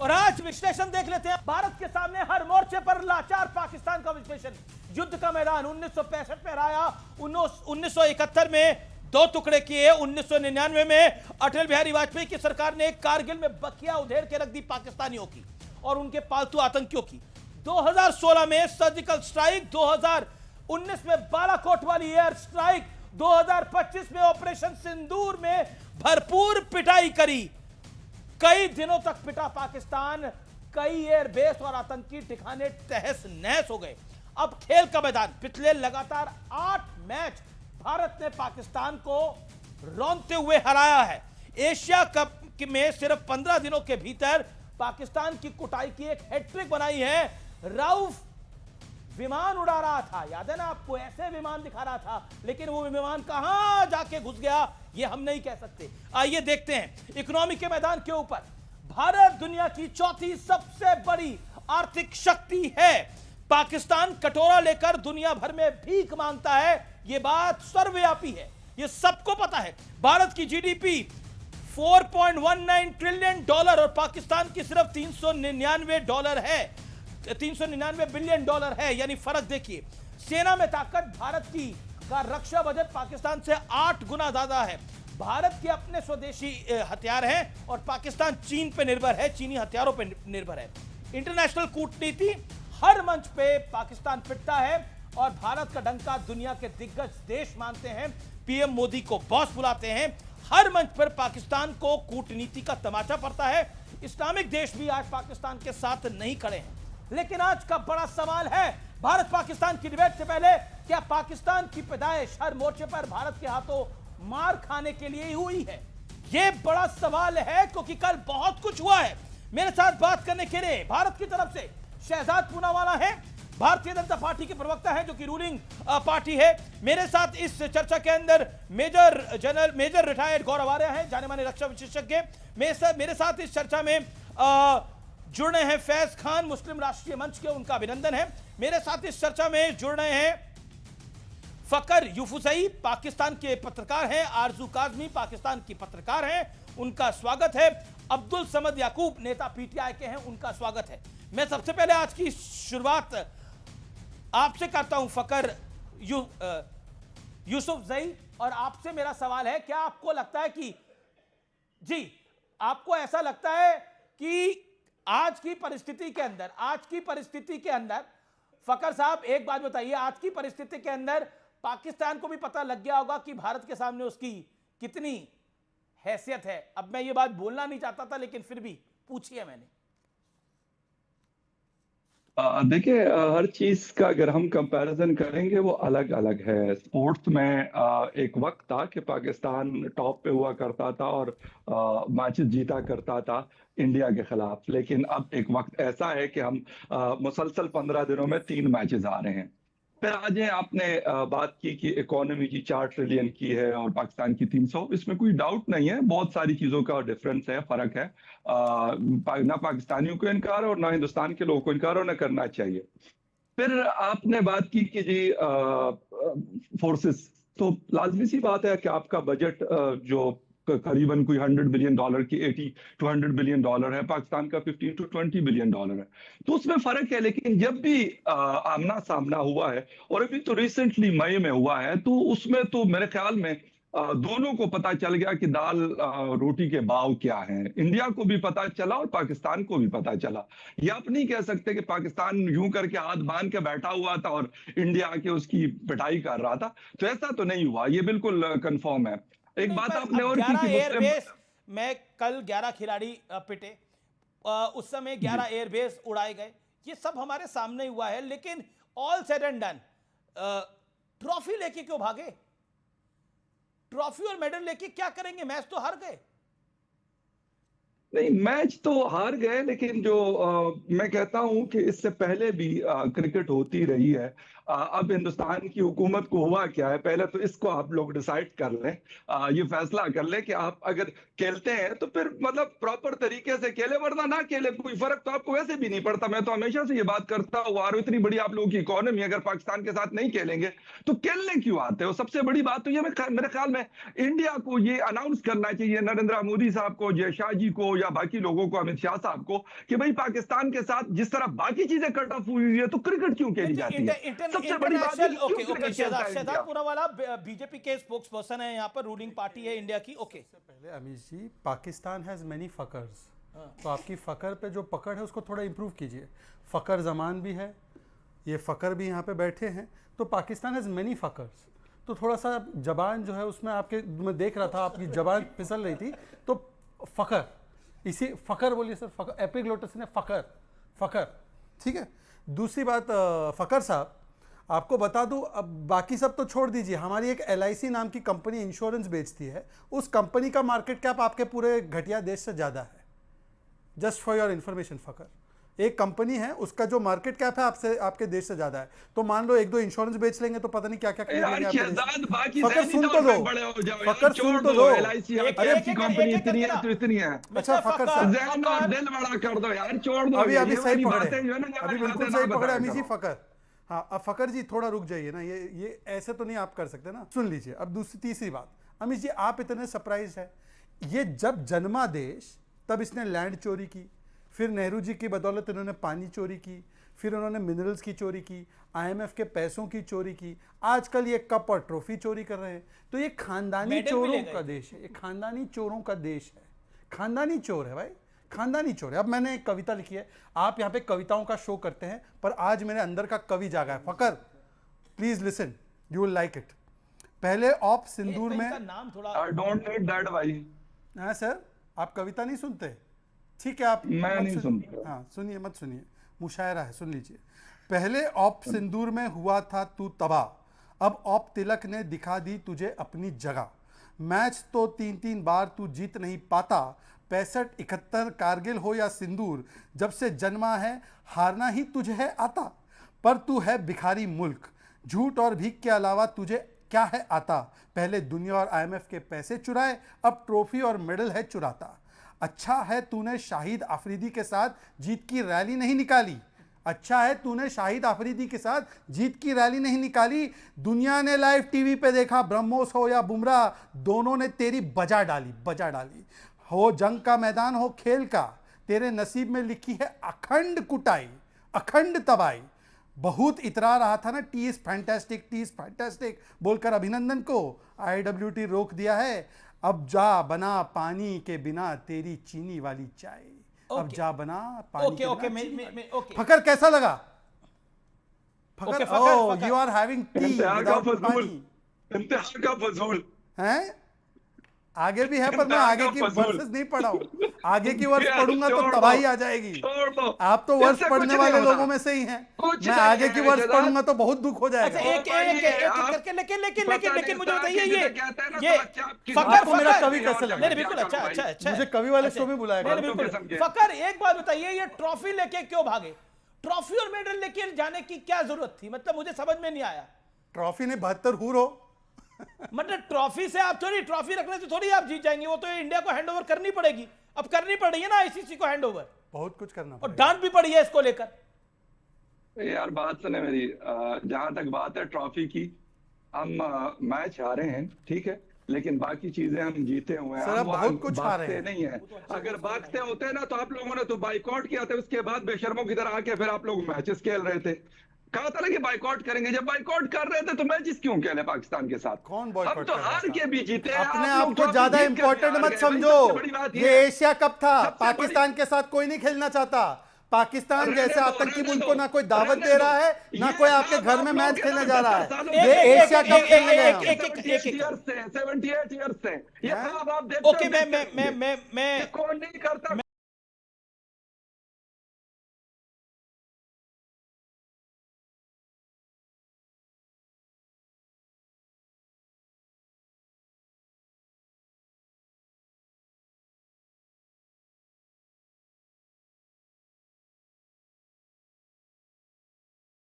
और आज विश्लेषण देख लेते हैं। भारत के सामने हर मोर्चे पर लाचार पाकिस्तान का विश्लेषण। युद्ध का मैदान 1965 में हराया, 1971 में दो टुकड़े किए, 1999 में अटल बिहारी वाजपेयी की सरकार ने कारगिल में बखिया उधेड़ के रख दी पाकिस्तानियों की और उनके पालतू आतंकियों की। 2016 में सर्जिकल स्ट्राइक, 2019 में बालाकोट वाली एयर स्ट्राइक, 2025 में ऑपरेशन सिंदूर में भरपूर पिटाई करी। कई दिनों तक पिटा पाकिस्तान, कई एयरबेस और आतंकी ठिकाने तहस नहस हो गए। अब खेल का मैदान, पिछले लगातार 8 मैच भारत ने पाकिस्तान को रौंदते हुए हराया है। एशिया कप में सिर्फ 15 दिनों के भीतर पाकिस्तान की कुटाई की एक हैट्रिक बनाई है। राउफ विमान उड़ा रहा था, याद है ना आपको, ऐसे विमान दिखा रहा था, लेकिन वो विमान कहां जाके घुस गया ये हम नहीं कह सकते। आइए देखते हैं इकोनॉमी के मैदान के ऊपर। भारत दुनिया की चौथी सबसे बड़ी आर्थिक शक्ति है। पाकिस्तान कटोरा लेकर दुनिया भर में भीख मांगता है, यह बात सर्वव्यापी है, यह सबको पता है। भारत की जीडीपी 4.19 ट्रिलियन डॉलर और पाकिस्तान की सिर्फ 399 बिलियन डॉलर है, यानी फर्क देखिए। सेना में ताकत भारत की का रक्षा बजट पाकिस्तान से 8 गुना ज्यादा है। भारत के अपने स्वदेशी हथियार हैं और पाकिस्तान चीन पे निर्भर है, चीनी हथियारों पे निर्भर है। इंटरनेशनल कूटनीति, हर मंच पे पाकिस्तान पिटता है और भारत का डंका दुनिया के दिग्गज देश मानते हैं। पीएम मोदी को बॉस बुलाते हैं। हर मंच पर पाकिस्तान को कूटनीति का तमाचा पड़ता है। इस्लामिक देश भी आज पाकिस्तान के साथ नहीं खड़े हैं। लेकिन आज का बड़ा सवाल है, भारत पाकिस्तान की डिबेट से पहले, क्या पाकिस्तान की पैदाइश हर मोर्चे पर भारत के हाथों मार खाने के लिए ही हुई है? यह बड़ा सवाल है, क्योंकि कल बहुत कुछ हुआ है। मेरे साथ बात करने के लिए भारत की तरफ से शहजाद पूनावाला है, भारतीय जनता पार्टी के प्रवक्ता है, जो कि रूलिंग पार्टी है। मेरे साथ इस चर्चा के अंदर मेजर रिटायर्ड गौरव आर्य हैं, जाने माने रक्षा विशेषज्ञ। मेरे साथ इस चर्चा में जुड़ रहे हैं फैज खान, मुस्लिम राष्ट्रीय मंच के, उनका अभिनंदन है। मेरे साथ इस चर्चा में जुड़ रहे हैं फकर यूसुफजई, पाकिस्तान के पत्रकार हैं। आरजू काजमी, पाकिस्तान की पत्रकार हैं, उनका स्वागत है। अब्दुल समद याकूब, नेता पीटीआई के हैं, उनका स्वागत है। मैं सबसे पहले आज की शुरुआत आपसे करता हूं फकर यूसुफजई, और आपसे मेरा सवाल है, क्या आपको लगता है कि आपको ऐसा लगता है कि आज की परिस्थिति के अंदर फकर साहब एक बात बताइए, आज की परिस्थिति के अंदर पाकिस्तान को भी पता लग गया होगा कि भारत के सामने उसकी कितनी हैसियत है। अब मैं ये बात बोलना नहीं चाहता था, लेकिन फिर भी पूछिए मैंने। देखिए, हर चीज का अगर हम कंपैरिजन करेंगे वो अलग अलग है। स्पोर्ट्स में एक वक्त था कि पाकिस्तान टॉप पे हुआ करता था और मैचेस जीता करता था इंडिया के खिलाफ, लेकिन अब एक वक्त ऐसा है कि हम मुसलसल 15 दिनों में 3 मैचेस आ रहे हैं। फिर आज आपने बात की कि इकोनॉमी की 4 ट्रिलियन की है और पाकिस्तान की 300, इसमें कोई डाउट नहीं है, बहुत सारी चीजों का डिफरेंस है, फर्क है। ना पाकिस्तानियों को इनकार और ना हिंदुस्तान के लोगों को इनकार और ना करना चाहिए। फिर आपने बात की कि जी फोर्सेस, तो लाजमी सी बात है कि आपका बजट जो करीबन कोई $100 बिलियन की 80 to 100 बिलियन डॉलर है, पाकिस्तान का 15 to 20 बिलियन डॉलर है, तो उसमें फर्क है। लेकिन जब भी आमना सामना हुआ है, और अभी तो रिसेंटली मई में हुआ है, तो उसमें तो मेरे ख्याल में दोनों को पता चल गया कि दाल रोटी के भाव क्या हैं। इंडिया को भी पता चला और पाकिस्तान को भी पता चला। ये आप नहीं कह सकते कि पाकिस्तान यूं करके हाथ बांध के बैठा हुआ था और इंडिया आके उसकी पिटाई कर रहा था, तो ऐसा तो नहीं हुआ, ये बिल्कुल कंफर्म है। एक बात आपने और की कि एयरबेस में कल 11 खिलाड़ी पिटे, उस समय 11 एयरबेस उड़ाए गए, ये सब हमारे सामने हुआ है। लेकिन all said and done, trophy लेके क्यों भागे? ट्रॉफी और मेडल लेके क्या करेंगे? मैच तो हार गए। नहीं, मैच तो हार गए, लेकिन जो मैं कहता हूं कि इससे पहले भी क्रिकेट होती रही है। अब हिंदुस्तान की हुकूमत को हुआ क्या है, पहले तो इसको आप लोग डिसाइड कर लें, ये फैसला कर लें कि आप अगर खेलते हैं तो फिर मतलब प्रॉपर तरीके से खेले, वरना ना खेले, कोई फर्क तो आपको वैसे भी नहीं पड़ता। मैं तो हमेशा से ये बात करता हूँ, और इतनी बड़ी आप लोगों की इकोनॉमी, अगर पाकिस्तान के साथ नहीं खेलेंगे तो खेलने क्यों आते हो? सबसे बड़ी बात तो ये मेरे ख्याल में इंडिया को ये अनाउंस करना चाहिए, नरेंद्र मोदी साहब को, जय शाह जी को, या बाकी लोगों को, अमित शाह साहब को, कि भाई पाकिस्तान के साथ जिस तरह बाकी चीजें कट ऑफ हुई है तो क्रिकेट क्यों खेली जाती है? सबसे बड़ी बात है कि क्यों क्रिकेट खेलता है इंडिया? शहजाद पूनावाला बीजेपी के स्पोक्स पर्सन है, यहाँ पर रूलिंग पार्टी है इंडिया की। ओके, पहले अमीश जी, पाकिस्तान हैज मेनी फकर्स, तो आपकी फकर पे जो पकड़ है उसको थोड़ा इंप्रूव कीजिए। फकर जमान भी है, ये फकर भी यहाँ पे बैठे हैं, तो पाकिस्तान हैज मेनी फकर्स, तो थोड़ा सा जबान जो है उसमें आपके, मैं देख रहा था आपकी जबान फिसल रही थी, तो फकर, इसी फकर बोलिए सर, फकर एपिग्लोटस ने फकर, फकर, ठीक है। दूसरी बात, फकर साहब आपको बता दूं, अब बाकी सब तो छोड़ दीजिए, हमारी एक LIC नाम की कंपनी इंश्योरेंस बेचती है, उस कंपनी का मार्केट कैप आपके पूरे घटिया देश से ज़्यादा है। जस्ट फॉर योर इन्फॉर्मेशन फकर, एक कंपनी है, उसका जो मार्केट कैप है आपसे, आपके देश से ज़्यादा है। तो मान लो 1-2 इंश्योरेंस बेच लेंगे तो पता नहीं क्या क्या खरीद लेंगे आपके देश। फकर सुन तो दो, फकर सुन तो दो, अरे कंपनी इतनी है तो इतनी है। अच्छा फकर साहब, दिल बड़ा कर दो यार, छोड़ दो। अभी सही पकड़े, अभी अभी बिल्कुल सही पकड़े अमीश जी, फकर। हाँ, अब फकर जी थोड़ा रुक जाइए ना, ये ऐसे तो नहीं आप कर सकते ना। सुन लीजिए अब तीसरी बात, अमीश जी आप इतने सरप्राइज है, ये जब जन्मा देश तब इसने लैंड चोरी की, फिर नेहरू जी की बदौलत इन्होंने पानी चोरी की, फिर उन्होंने मिनरल्स की चोरी की, IMF के पैसों की चोरी की, आजकल ये कप और ट्रॉफी चोरी कर रहे हैं। तो ये खानदानी चोरों का देश है, ये खानदानी चोरों का देश है, खानदानी चोर है भाई, खानदानी चोर है। अब मैंने एक कविता लिखी है, आप यहाँ पे कविताओं का शो करते हैं, पर आज मेरे अंदर का कवि जागा है। Fakhar please listen, you will like it. पहले ऑप सिंदूर में, नाम थोड़ा, आई डोंट नीड दैट भाई। हाँ सर, आप कविता नहीं सुनते? ठीक है, आप मैं नहीं सुनता। हाँ सुनिए, मत सुनिए, मुशायरा है, सुन लीजिए। पहले ऑप सिंदूर में हुआ था तू तबाह, अब ऑप तिलक ने दिखा दी तुझे अपनी जगह। मैच तो 3-3 बार तू जीत नहीं पाता, 65-71 कारगिल हो या सिंदूर, जब से जन्मा है हारना ही तुझे है आता। पर तू है भिखारी मुल्क, झूठ और भीख के अलावा तुझे क्या है आता। पहले दुनिया और IMF के पैसे चुराए, अब ट्रॉफी और मेडल है चुराता। अच्छा है तूने शाहिद आफरीदी के साथ जीत की रैली नहीं निकाली, अच्छा है तूने शाहिद आफरीदी के साथ जीत की रैली नहीं निकाली। दुनिया ने लाइव टीवी पे देखा, ब्रह्मोस हो या बुमराह, दोनों ने तेरी बजा डाली। हो जंग का मैदान हो खेल का, तेरे नसीब में लिखी है अखंड कुटाई, अखंड तबाही। बहुत इतरा रहा था ना, टी इज फैंटास्टिक बोलकर अभिनंदन को IWT रोक दिया है। अब जा बना पानी के बिना तेरी चीनी वाली चाय, अब जा बना पानी के बिना। फकर कैसा लगा? Fakhar, oh you are having tea without pani, इंतहा का फजूल हैं? आगे भी है, पर मैं आगे की वर्सेस नहीं पढ़ा हूँ, आगे की वर्ष पढ़ूंगा तो तबाही आ जाएगी। आप तो वर्ष पढ़ने वाले लोगों में से ही हैं, मैं आगे की वर्ष पढ़ूंगा तो बहुत दुख हो जाएगा। लेकिन मुझे बताइए, ये फकर को मेरा कवि कैसे लगा? नहीं बिल्कुल, अच्छा, मुझे कवि वाले शो में बुलाया। फकर एक बात बताइए, ये ट्रॉफी लेके क्यों भागे? ट्रॉफी और मेडल लेके जाने की क्या जरूरत थी? मतलब मुझे समझ में नहीं आया। ट्रॉफी ने 72 हूर हो मतलब ट्रॉफी से आप थोड़ी, ट्रॉफी रखने से थोड़ी आप जीत जाएंगे, वो तो इंडिया को हैंडओवर करनी पड़ेगी। अब करनी पड़ रही है ना ICC को हैंडओवर, बहुत कुछ करना और डांट भी पड़ी है इसको लेकर। यार बात सुने मेरी, जहां तक बात है ट्रॉफी की, हम मैच हारे हैं ठीक है, लेकिन बाकी चीजें हम जीते हुए हैं। सर, बहुत कुछ हारे हैं। नहीं है, अगर भागते होते ना तो आप लोगों ने तो बाइकआउट किया था, उसके बाद बेशर्मों की तरह आके फिर आप लोग मैचेस खेल रहे थे। कहा था ना कि बाइकआउट करेंगे, जब बाइकआउट कर रहे थे तो मैचेस क्यों खेले पाकिस्तान के साथ? कौन बॉयकॉट? अब तो हार के भी जीते। अपने आप को ज्यादा इंपॉर्टेंट मत समझो, ये एशिया कप था, पाकिस्तान के साथ कोई नहीं खेलना चाहता। पाकिस्तान जैसे आतंकी मुल्क को ना कोई दावत दे रहा है, ना कोई आपके घर में मैच खेलने जा रहा है। ये एशिया कप खेलने गए हैं। 78 ईयर्स से, ये आप देखते ओके, मैं कौन नहीं करता।